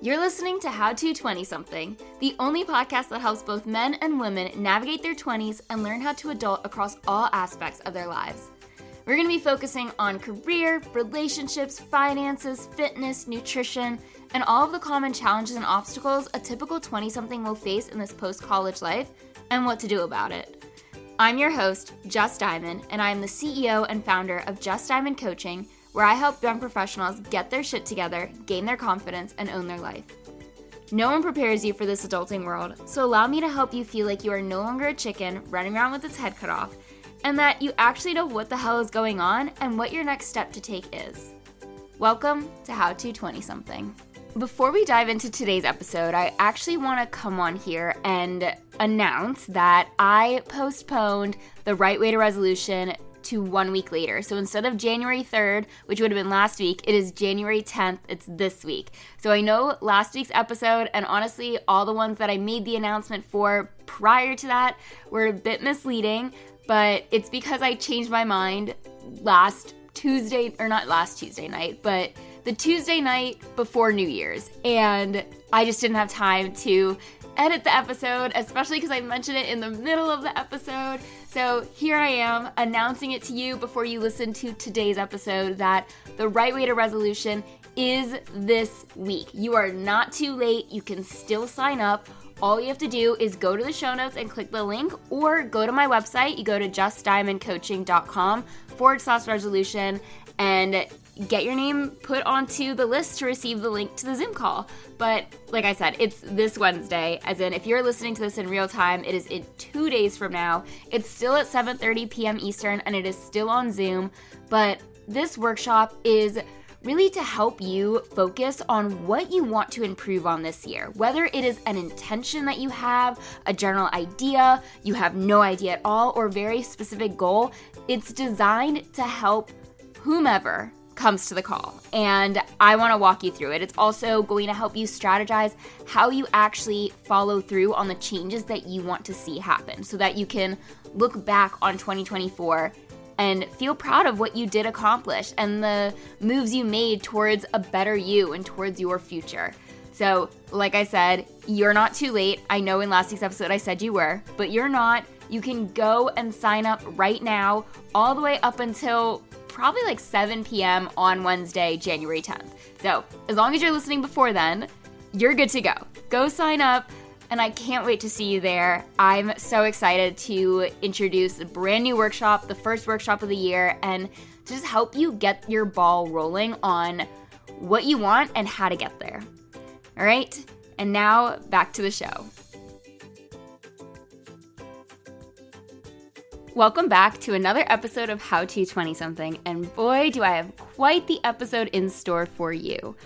You're listening to How to 20-something, the only podcast that helps both men and women navigate their 20s and learn how to adult across all aspects of their lives. We're going to be focusing on career, relationships, finances, fitness, nutrition, and all of the common challenges and obstacles a typical 20-something will face in this post-college life and what to do about it. I'm your host, Just Diamond, and I am the CEO and founder of Just Diamond Coaching, where I help young professionals get their shit together, gain their confidence, and own their life. No one prepares you for this adulting world, so allow me to help you feel like you are no longer a chicken running around with its head cut off, and that you actually know what the hell is going on and what your next step to take is. Welcome to How to 20-something. Before we dive into today's episode, I actually want to come on here and announce that I postponed the Right Way to Resolution to 1 week later. So instead of January 3rd, which would have been last week, it is January 10th. It's this week. So I know last week's episode, and honestly, all the ones that I made the announcement for prior to that were a bit misleading, but it's because I changed my mind last Tuesday, or not last Tuesday night, but the Tuesday night before New Year's. And I just didn't have time to edit the episode, especially because I mentioned it in the middle of the episode. So here I am announcing it to you before you listen to today's episode that the Right Way to Resolution is this week. You are not too late. You can still sign up. All you have to do is go to the show notes and click the link, or go to my website. You go to justdiamondcoaching.com/resolution and get your name put onto the list to receive the link to the Zoom call. But like I said, it's this Wednesday, as in if you're listening to this in real time, it is in 2 days from now. It's still at 7:30 p.m. Eastern, and it is still on Zoom. But this workshop is really to help you focus on what you want to improve on this year. Whether it is an intention that you have, a general idea, you have no idea at all, or very specific goal, it's designed to help whomever comes to the call. And I want to walk you through it. It's also going to help you strategize how you actually follow through on the changes that you want to see happen, so that you can look back on 2024 and feel proud of what you did accomplish and the moves you made towards a better you and towards your future. So, like I said, you're not too late. I know in last week's episode I said you were, but you're not. You can go and sign up right now, all the way up until probably like 7 p.m. on Wednesday, January 10th. So, as long as you're listening before then, you're good to go. Go sign up. And I can't wait to see you there. I'm so excited to introduce a brand new workshop, the first workshop of the year, and to just help you get your ball rolling on what you want and how to get there. All right, and now back to the show. Welcome back to another episode of How to 20-something, and boy, do I have quite the episode in store for you.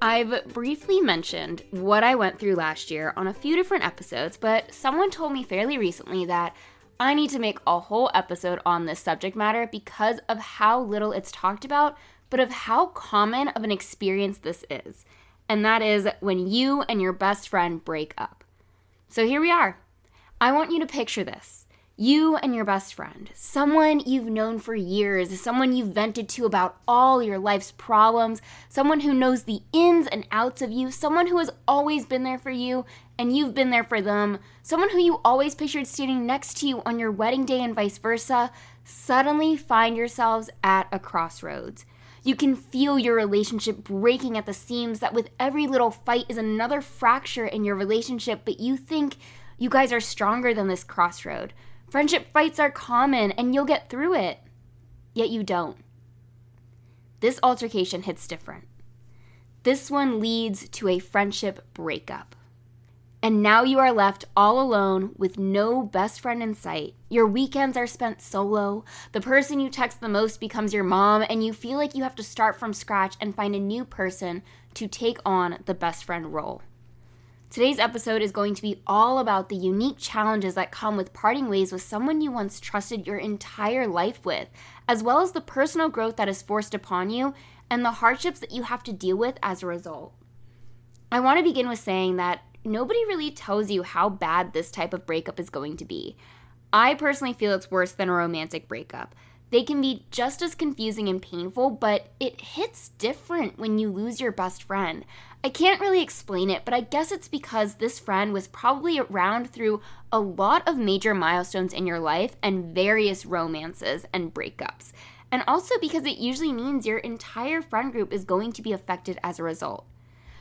I've briefly mentioned what I went through last year on a few different episodes, but someone told me fairly recently that I need to make a whole episode on this subject matter because of how little it's talked about, but of how common of an experience this is. And that is when you and your best friend break up. So here we are. I want you to picture this. You and your best friend, someone you've known for years, someone you've vented to about all your life's problems, someone who knows the ins and outs of you, someone who has always been there for you and you've been there for them, someone who you always pictured standing next to you on your wedding day and vice versa, suddenly find yourselves at a crossroads. You can feel your relationship breaking at the seams, that with every little fight is another fracture in your relationship, but you think you guys are stronger than this crossroad. Friendship fights are common and you'll get through it. Yet you don't. This altercation hits different. This one leads to a friendship breakup. And now you are left all alone with no best friend in sight. Your weekends are spent solo. The person you text the most becomes your mom, and you feel like you have to start from scratch and find a new person to take on the best friend role. Today's episode is going to be all about the unique challenges that come with parting ways with someone you once trusted your entire life with, as well as the personal growth that is forced upon you and the hardships that you have to deal with as a result. I want to begin with saying that nobody really tells you how bad this type of breakup is going to be. I personally feel it's worse than a romantic breakup. They can be just as confusing and painful, but it hits different when you lose your best friend. I can't really explain it, but I guess it's because this friend was probably around through a lot of major milestones in your life and various romances and breakups. And also because it usually means your entire friend group is going to be affected as a result,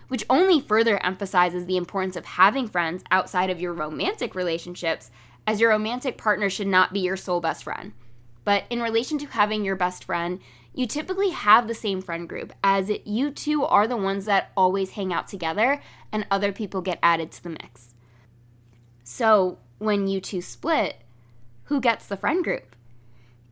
which only further emphasizes the importance of having friends outside of your romantic relationships, as your romantic partner should not be your sole best friend. But in relation to having your best friend, you typically have the same friend group, as you two are the ones that always hang out together and other people get added to the mix. So when you two split, who gets the friend group?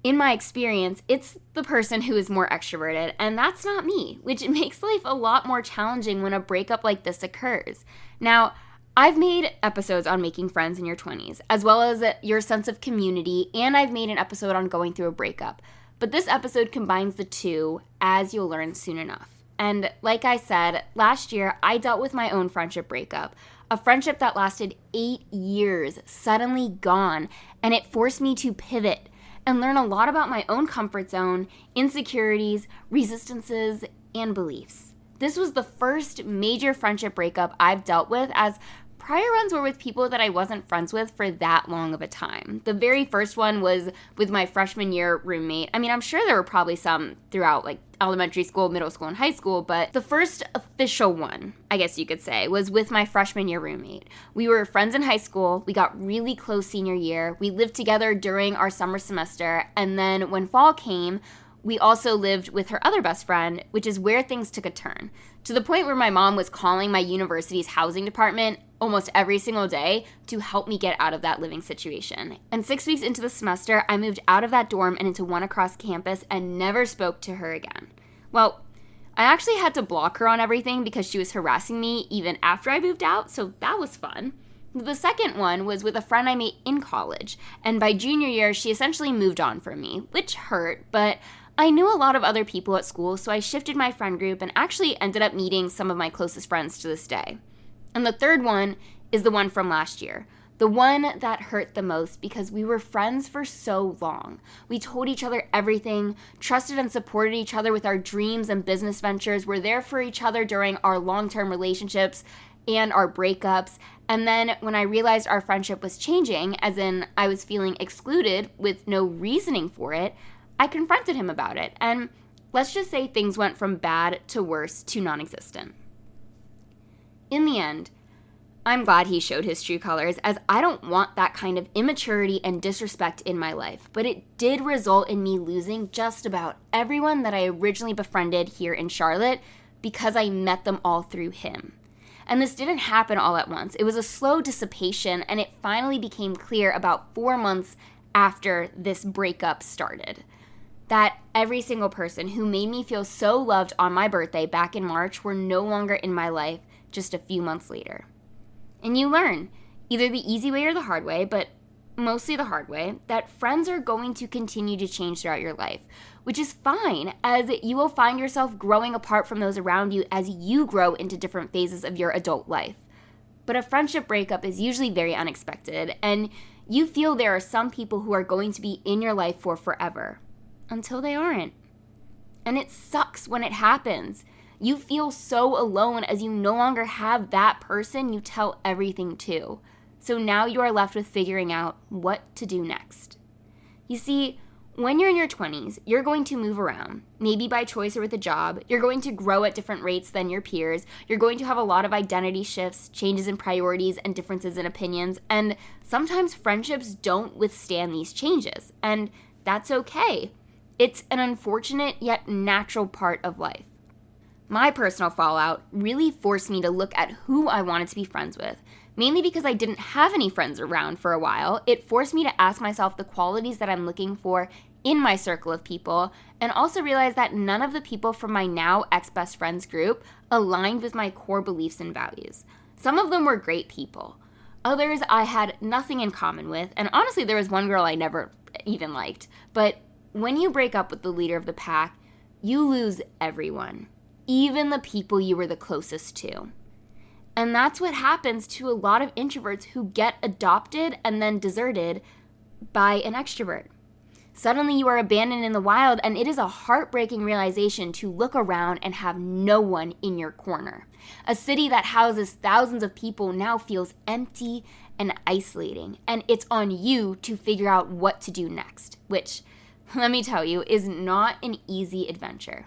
In my experience, it's the person who is more extroverted, and that's not me, which makes life a lot more challenging when a breakup like this occurs. Now, I've made episodes on making friends in your 20s, as well as your sense of community, and I've made an episode on going through a breakup. But this episode combines the two, as you'll learn soon enough. And like I said, last year I dealt with my own friendship breakup, a friendship that lasted 8 years, suddenly gone, and it forced me to pivot and learn a lot about my own comfort zone, insecurities, resistances, and beliefs. This was the first major friendship breakup I've dealt with, as prior ones were with people that I wasn't friends with for that long of a time. The very first one was with my freshman year roommate. I mean, I'm sure there were probably some throughout like elementary school, middle school, and high school, but the first official one, I guess you could say, was with my freshman year roommate. We were friends in high school. We got really close senior year. We lived together during our summer semester, and then when fall came, we also lived with her other best friend, which is where things took a turn, to the point where my mom was calling my university's housing department almost every single day to help me get out of that living situation. And 6 weeks into the semester, I moved out of that dorm and into one across campus and never spoke to her again. Well, I actually had to block her on everything because she was harassing me even after I moved out, so that was fun. The second one was with a friend I made in college, and by junior year, she essentially moved on from me, which hurt, but I knew a lot of other people at school, so I shifted my friend group and actually ended up meeting some of my closest friends to this day. And the third one is the one from last year, the one that hurt the most because we were friends for so long. We told each other everything, trusted and supported each other with our dreams and business ventures, were there for each other during our long-term relationships and our breakups. And then when I realized our friendship was changing, as in I was feeling excluded with no reasoning for it, I confronted him about it, and let's just say things went from bad to worse to non-existent. In the end, I'm glad he showed his true colors, as I don't want that kind of immaturity and disrespect in my life, but it did result in me losing just about everyone that I originally befriended here in Charlotte because I met them all through him. And this didn't happen all at once. It was a slow dissipation, and it finally became clear about 4 months after this breakup started that every single person who made me feel so loved on my birthday back in March were no longer in my life just a few months later. And you learn, either the easy way or the hard way, but mostly the hard way, that friends are going to continue to change throughout your life, which is fine, as you will find yourself growing apart from those around you as you grow into different phases of your adult life. But a friendship breakup is usually very unexpected, and you feel there are some people who are going to be in your life for forever, until they aren't. And it sucks when it happens. You feel so alone as you no longer have that person you tell everything to. So now you are left with figuring out what to do next. You see, when you're in your 20s, you're going to move around, maybe by choice or with a job. You're going to grow at different rates than your peers. You're going to have a lot of identity shifts, changes in priorities, and differences in opinions. And sometimes friendships don't withstand these changes, and that's okay. It's an unfortunate yet natural part of life. My personal fallout really forced me to look at who I wanted to be friends with. Mainly because I didn't have any friends around for a while, it forced me to ask myself the qualities that I'm looking for in my circle of people, and also realize that none of the people from my now ex-best friends group aligned with my core beliefs and values. Some of them were great people. Others I had nothing in common with, and honestly there was one girl I never even liked. But when you break up with the leader of the pack, you lose everyone, even the people you were the closest to. And that's what happens to a lot of introverts who get adopted and then deserted by an extrovert. Suddenly you are abandoned in the wild, and it is a heartbreaking realization to look around and have no one in your corner. A city that houses thousands of people now feels empty and isolating, and it's on you to figure out what to do next, which, let me tell you, is not an easy adventure.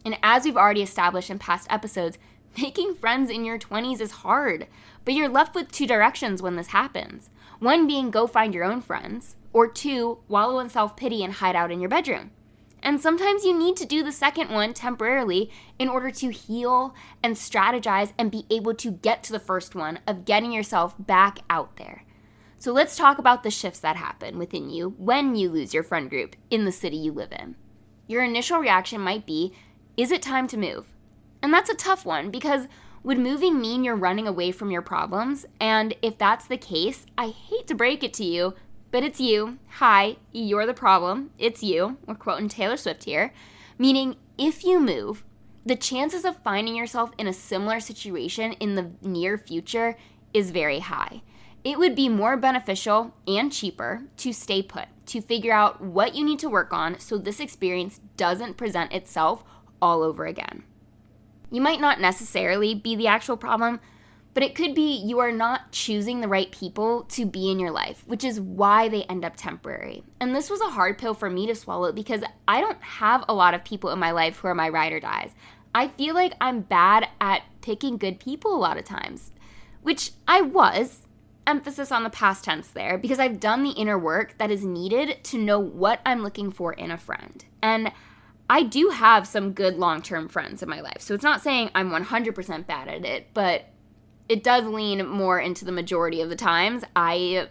And as we've already established in past episodes, making friends in your 20s is hard, but you're left with two directions when this happens. One being go find your own friends, or two, wallow in self-pity and hide out in your bedroom. And sometimes you need to do the second one temporarily in order to heal and strategize and be able to get to the first one of getting yourself back out there. So let's talk about the shifts that happen within you when you lose your friend group in the city you live in. Your initial reaction might be, is it time to move? And that's a tough one because would moving mean you're running away from your problems? And if that's the case, I hate to break it to you, but it's you. Hi, you're the problem. It's you. We're quoting Taylor Swift here. Meaning, if you move, the chances of finding yourself in a similar situation in the near future is very high. It would be more beneficial and cheaper to stay put, to figure out what you need to work on so this experience doesn't present itself all over again. You might not necessarily be the actual problem, but it could be you are not choosing the right people to be in your life, which is why they end up temporary. And this was a hard pill for me to swallow because I don't have a lot of people in my life who are my ride or dies. I feel like I'm bad at picking good people a lot of times, which I was, emphasis on the past tense there, because I've done the inner work that is needed to know what I'm looking for in a friend. And I do have some good long-term friends in my life, so it's not saying I'm 100% bad at it, but it does lean more into the majority of the times I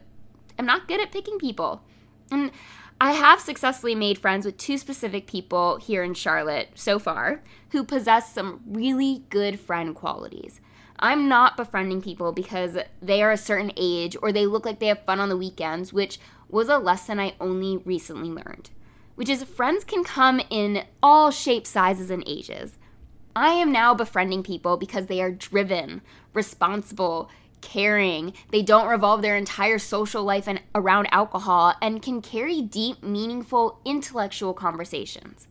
am not good at picking people. And I have successfully made friends with two specific people here in Charlotte so far who possess some really good friend qualities. I'm not befriending people because they are a certain age or they look like they have fun on the weekends, which was a lesson I only recently learned, which is friends can come in all shapes, sizes, and ages. I am now befriending people because they are driven, responsible, caring. They don't revolve their entire social life around alcohol and can carry deep, meaningful, intellectual conversations.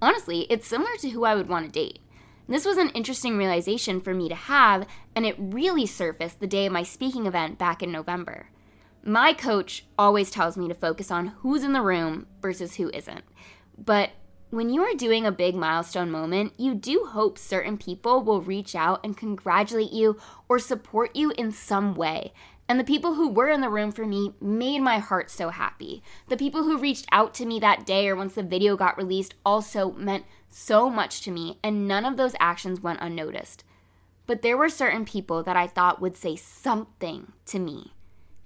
Honestly, it's similar to who I would want to date. This was an interesting realization for me to have, and it really surfaced the day of my speaking event back in November. My coach always tells me to focus on who's in the room versus who isn't. But when you are doing a big milestone moment, you do hope certain people will reach out and congratulate you or support you in some way. And the people who were in the room for me made my heart so happy. The people who reached out to me that day or once the video got released also meant so much to me, and none of those actions went unnoticed. But there were certain people that I thought would say something to me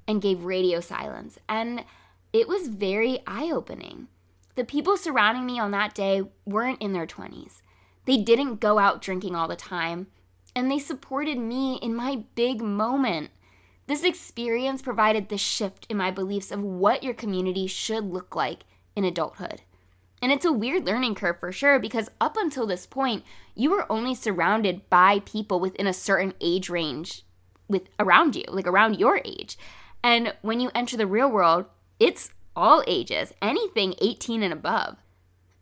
and gave radio silence, and it was very eye-opening. The people surrounding me on that day weren't in their 20s. They didn't go out drinking all the time, and they supported me in my big moment. This experience provided the shift in my beliefs of what your community should look like in adulthood. And it's a weird learning curve for sure, because up until this point, you were only surrounded by people within a certain age range around you, like around your age. And when you enter the real world, it's all ages, anything 18 and above.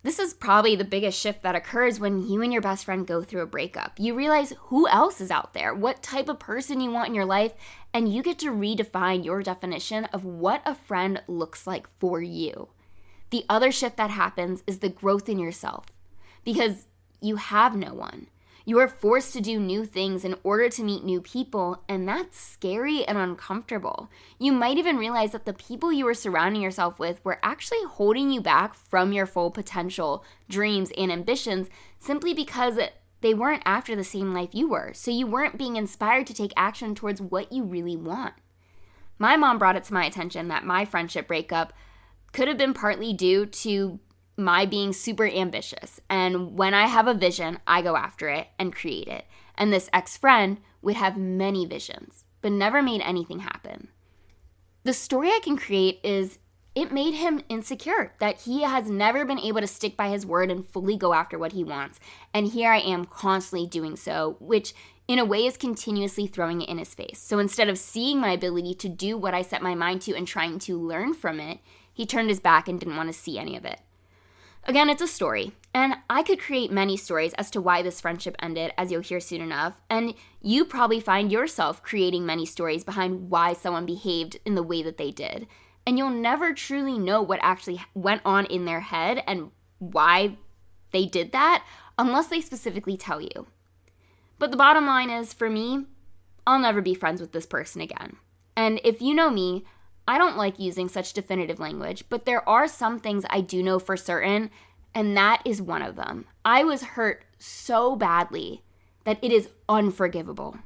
This is probably the biggest shift that occurs when you and your best friend go through a breakup. You realize who else is out there, what type of person you want in your life, and you get to redefine your definition of what a friend looks like for you. The other shift that happens is the growth in yourself, because you have no one. You are forced to do new things in order to meet new people, and that's scary and uncomfortable. You might even realize that the people you were surrounding yourself with were actually holding you back from your full potential, dreams, and ambitions simply because they weren't after the same life you were, so you weren't being inspired to take action towards what you really want. My mom brought it to my attention that my friendship breakup could have been partly due to my being super ambitious, and when I have a vision, I go after it and create it. And this ex-friend would have many visions, but never made anything happen. The story I can create is it made him insecure, that he has never been able to stick by his word and fully go after what he wants. And here I am constantly doing so, which in a way is continuously throwing it in his face. So instead of seeing my ability to do what I set my mind to and trying to learn from it, He turned his back and didn't want to see any of it. Again, it's a story, and I could create many stories as to why this friendship ended, as you'll hear soon enough, and you probably find yourself creating many stories behind why someone behaved in the way that they did, and you'll never truly know what actually went on in their head and why they did that unless they specifically tell you. But the bottom line is, for me, I'll never be friends with this person again. And if you know me, I don't like using such definitive language, but there are some things I do know for certain, and that is one of them. I was hurt so badly that it is unforgivable.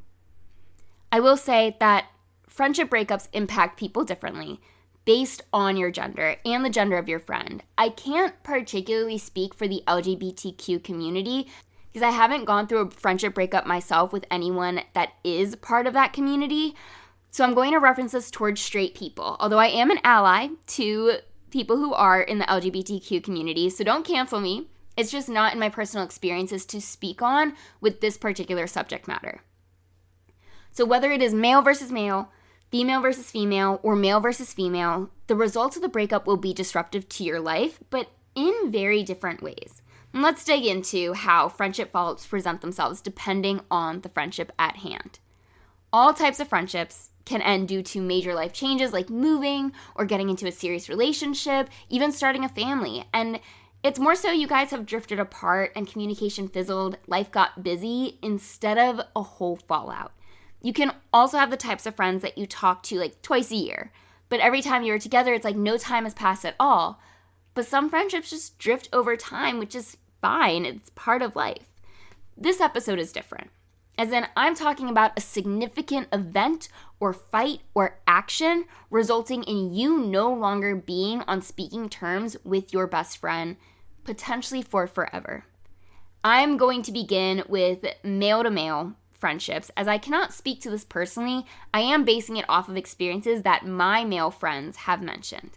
I will say that friendship breakups impact people differently based on your gender and the gender of your friend. I can't particularly speak for the LGBTQ community because I haven't gone through a friendship breakup myself with anyone that is part of that community. So I'm going to reference this towards straight people, although I am an ally to people who are in the LGBTQ community, so don't cancel me. It's just not in my personal experiences to speak on with this particular subject matter. So whether it is male versus male, female versus female, or male versus female, the results of the breakup will be disruptive to your life, but in very different ways. And let's dig into how friendship follow-ups present themselves depending on the friendship at hand. All types of friendships can end due to major life changes like moving or getting into a serious relationship, even starting a family. And it's more so you guys have drifted apart and communication fizzled, life got busy instead of a whole fallout. You can also have the types of friends that you talk to like twice a year, but every time you're together, it's like no time has passed at all. But some friendships just drift over time, which is fine. It's part of life. This episode is different. As in, I'm talking about a significant event or fight or action resulting in you no longer being on speaking terms with your best friend, potentially for forever. I'm going to begin with male-to-male friendships. As I cannot speak to this personally, I am basing it off of experiences that my male friends have mentioned.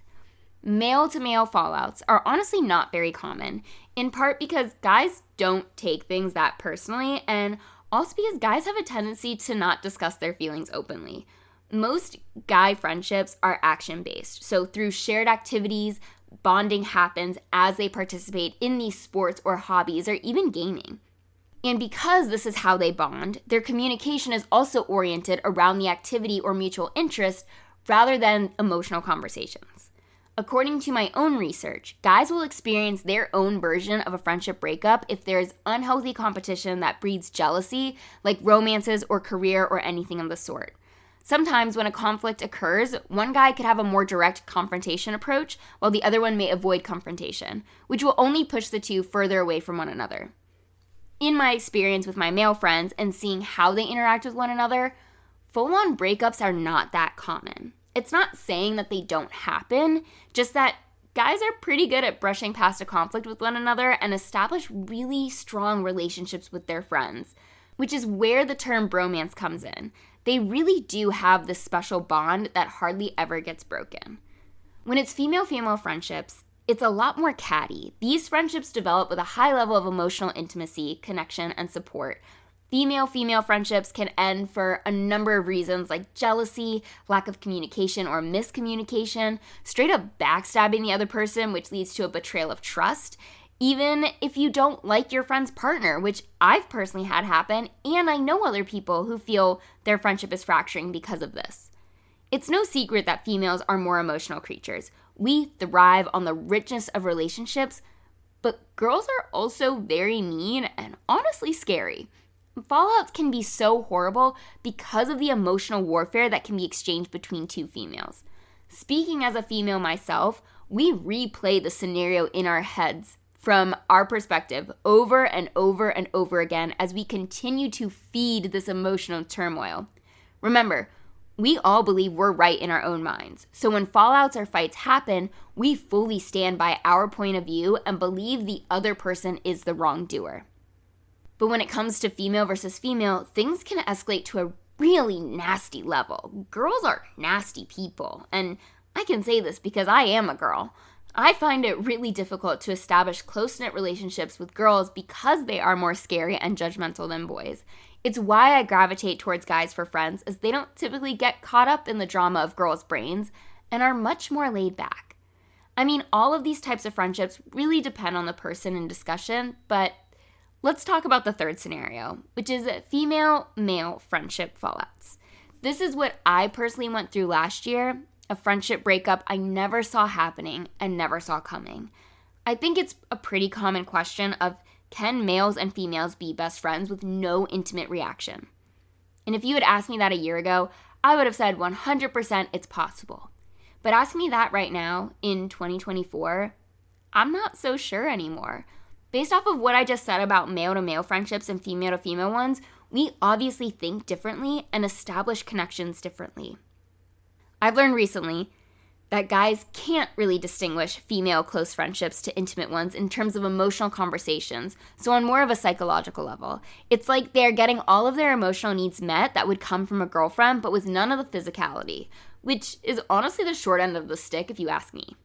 Male-to-male fallouts are honestly not very common, in part because guys don't take things that personally, and also because guys have a tendency to not discuss their feelings openly. Most guy friendships are action-based, so through shared activities, bonding happens as they participate in these sports or hobbies or even gaming. And because this is how they bond, their communication is also oriented around the activity or mutual interest rather than emotional conversations. According to my own research, guys will experience their own version of a friendship breakup if there's unhealthy competition that breeds jealousy, like romances or career or anything of the sort. Sometimes when a conflict occurs, one guy could have a more direct confrontation approach, while the other one may avoid confrontation, which will only push the two further away from one another. In my experience with my male friends and seeing how they interact with one another, full-on breakups are not that common. It's not saying that they don't happen, just that guys are pretty good at brushing past a conflict with one another and establish really strong relationships with their friends, which is where the term bromance comes in. They really do have this special bond that hardly ever gets broken. When it's female-female friendships, it's a lot more catty. These friendships develop with a high level of emotional intimacy, connection, and support. Female-female friendships can end for a number of reasons like jealousy, lack of communication or miscommunication, straight up backstabbing the other person, which leads to a betrayal of trust, even if you don't like your friend's partner, which I've personally had happen, and I know other people who feel their friendship is fracturing because of this. It's no secret that females are more emotional creatures. We thrive on the richness of relationships, but girls are also very mean and honestly scary. Fallouts can be so horrible because of the emotional warfare that can be exchanged between two females. Speaking as a female myself, we replay the scenario in our heads from our perspective over and over and over again as we continue to feed this emotional turmoil. Remember, we all believe we're right in our own minds. So when fallouts or fights happen, we fully stand by our point of view and believe the other person is the wrongdoer. But when it comes to female versus female, things can escalate to a really nasty level. Girls are nasty people, and I can say this because I am a girl. I find it really difficult to establish close-knit relationships with girls because they are more scary and judgmental than boys. It's why I gravitate towards guys for friends, as they don't typically get caught up in the drama of girls' brains and are much more laid back. I mean, all of these types of friendships really depend on the person in discussion, but let's talk about the third scenario, which is female-male friendship fallouts. This is what I personally went through last year, a friendship breakup I never saw happening and never saw coming. I think it's a pretty common question of, can males and females be best friends with no intimate reaction? And if you had asked me that a year ago, I would have said 100% it's possible. But ask me that right now, in 2024, I'm not so sure anymore. Based off of what I just said about male-to-male friendships and female-to-female ones, we obviously think differently and establish connections differently. I've learned recently that guys can't really distinguish female close friendships to intimate ones in terms of emotional conversations, so on more of a psychological level. It's like they're getting all of their emotional needs met that would come from a girlfriend, but with none of the physicality, which is honestly the short end of the stick if you ask me.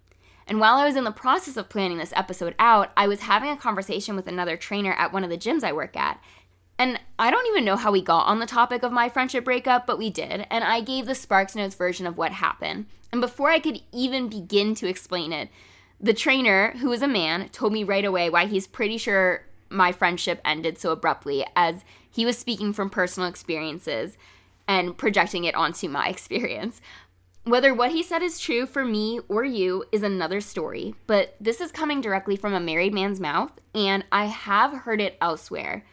And while I was in the process of planning this episode out, I was having a conversation with another trainer at one of the gyms I work at. And I don't even know how we got on the topic of my friendship breakup, but we did, and I gave the Sparks Notes version of what happened. And before I could even begin to explain it, the trainer, who is a man, told me right away why he's pretty sure my friendship ended so abruptly, as he was speaking from personal experiences and projecting it onto my experience. Whether what he said is true for me or you is another story, but this is coming directly from a married man's mouth, and I have heard it elsewhere.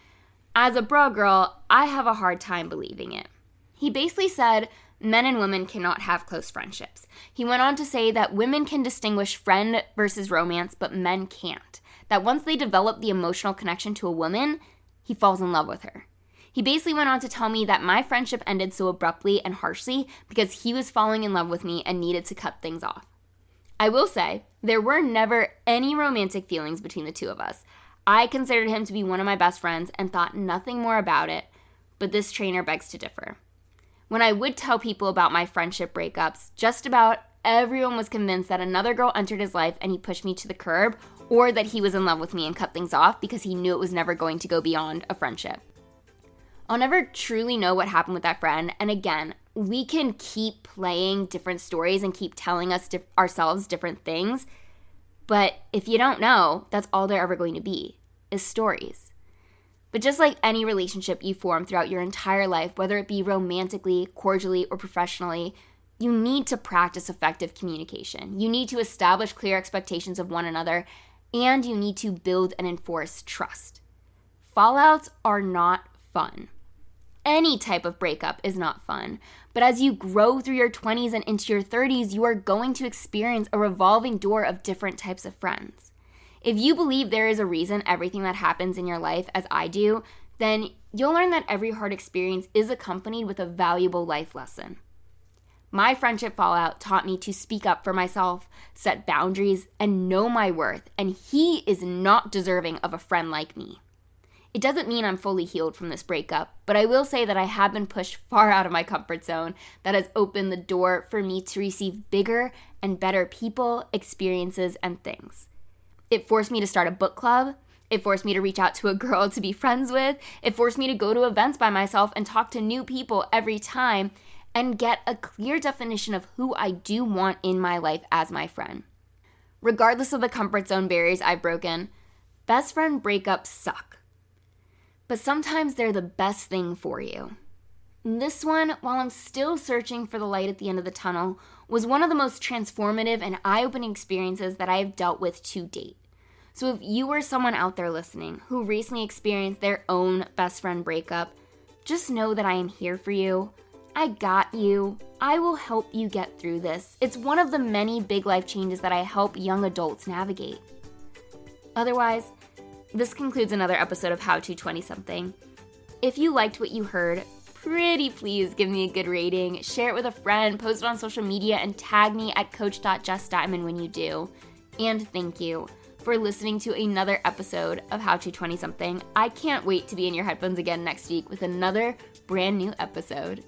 As a bro girl, I have a hard time believing it. He basically said men and women cannot have close friendships. He went on to say that women can distinguish friend versus romance, but men can't. That once they develop the emotional connection to a woman, he falls in love with her. He basically went on to tell me that my friendship ended so abruptly and harshly because he was falling in love with me and needed to cut things off. I will say, there were never any romantic feelings between the two of us. I considered him to be one of my best friends and thought nothing more about it, but this trainer begs to differ. When I would tell people about my friendship breakups, just about everyone was convinced that another girl entered his life and he pushed me to the curb, or that he was in love with me and cut things off because he knew it was never going to go beyond a friendship. I'll never truly know what happened with that friend, and again, we can keep playing different stories and keep telling ourselves different things, but if you don't know, that's all they're ever going to be, is stories. But just like any relationship you form throughout your entire life, whether it be romantically, cordially, or professionally, you need to practice effective communication. You need to establish clear expectations of one another, and you need to build and enforce trust. Fallouts are not fun. Any type of breakup is not fun, but as you grow through your 20s and into your 30s, you are going to experience a revolving door of different types of friends. If you believe there is a reason everything that happens in your life, as I do, then you'll learn that every hard experience is accompanied with a valuable life lesson. My friendship fallout taught me to speak up for myself, set boundaries, and know my worth, and he is not deserving of a friend like me. It doesn't mean I'm fully healed from this breakup, but I will say that I have been pushed far out of my comfort zone that has opened the door for me to receive bigger and better people, experiences, and things. It forced me to start a book club. It forced me to reach out to a girl to be friends with. It forced me to go to events by myself and talk to new people every time and get a clear definition of who I do want in my life as my friend. Regardless of the comfort zone barriers I've broken, best friend breakups suck. But sometimes they're the best thing for you. This one, while I'm still searching for the light at the end of the tunnel, was one of the most transformative and eye-opening experiences that I have dealt with to date. So if you are someone out there listening who recently experienced their own best friend breakup, just know that I am here for you. I got you. I will help you get through this. It's one of the many big life changes that I help young adults navigate. Otherwise, this concludes another episode of How to 20-something. If you liked what you heard, pretty please give me a good rating, share it with a friend, post it on social media, and tag me at coach.jessdiamond when you do. And thank you for listening to another episode of How to 20-something. I can't wait to be in your headphones again next week with another brand new episode.